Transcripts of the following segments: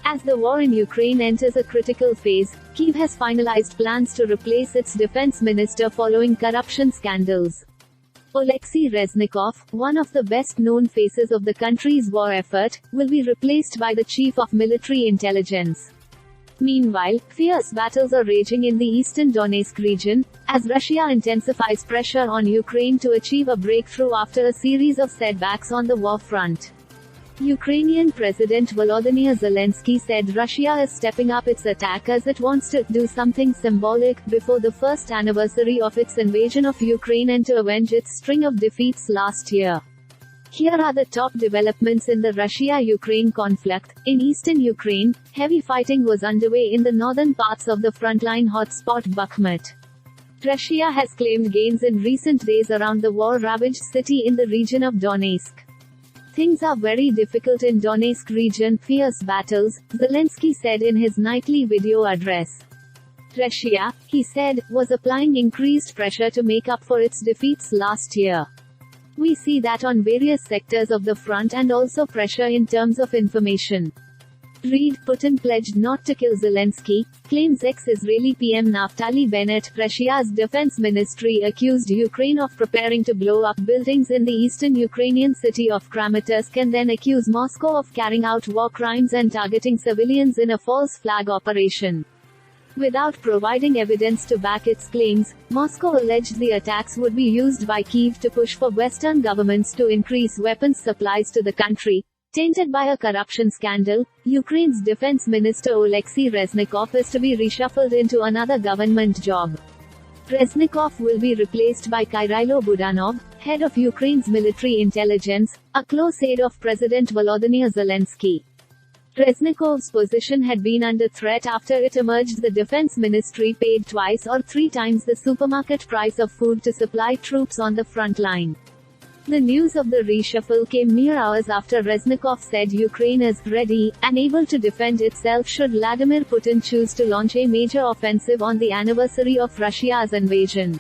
As the war in Ukraine enters a critical phase, Kyiv has finalized plans to replace its defense minister following corruption scandals. Oleksiy Reznikov, one of the best-known faces of the country's war effort, will be replaced by the chief of military intelligence. Meanwhile, fierce battles are raging in the eastern Donetsk region, as Russia intensifies pressure on Ukraine to achieve a breakthrough after a series of setbacks on the war front. Ukrainian President Volodymyr Zelensky said Russia is stepping up its attack as it wants to do something symbolic before the first anniversary of its invasion of Ukraine and to avenge its string of defeats last year. Here are the top developments in the Russia-Ukraine conflict. In eastern Ukraine, heavy fighting was underway in the northern parts of the frontline hotspot Bakhmut. Russia has claimed gains in recent days around the war-ravaged city in the region of Donetsk. Things are very difficult in Donetsk region, fierce battles, Zelensky said in his nightly video address. Russia, he said, was applying increased pressure to make up for its defeats last year. We see that on various sectors of the front and also pressure in terms of information. Read, Putin pledged not to kill Zelensky, claims ex-Israeli PM Naftali Bennett. Russia's defense ministry accused Ukraine of preparing to blow up buildings in the eastern Ukrainian city of Kramatorsk and then accuse Moscow of carrying out war crimes and targeting civilians in a false flag operation. Without providing evidence to back its claims, Moscow alleged the attacks would be used by Kyiv to push for Western governments to increase weapons supplies to the country. Tainted by a corruption scandal, Ukraine's defense minister Oleksiy Reznikov is to be reshuffled into another government job. Reznikov will be replaced by Kyrylo Budanov, head of Ukraine's military intelligence, a close aide of President Volodymyr Zelensky. Reznikov's position had been under threat after it emerged the defense ministry paid twice or three times the supermarket price of food to supply troops on the front line. The news of the reshuffle came mere hours after Reznikov said Ukraine is ready and able to defend itself should Vladimir Putin choose to launch a major offensive on the anniversary of Russia's invasion.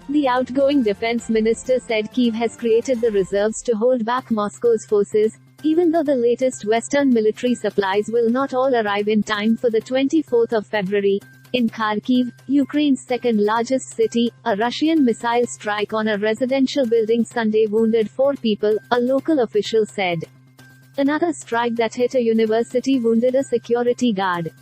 The outgoing defense minister said Kyiv has created the reserves to hold back Moscow's forces, even though the latest Western military supplies will not all arrive in time for the 24th of February. In Kharkiv, Ukraine's second-largest city, a Russian missile strike on a residential building Sunday wounded 4 people, a local official said. Another strike that hit a university wounded a security guard.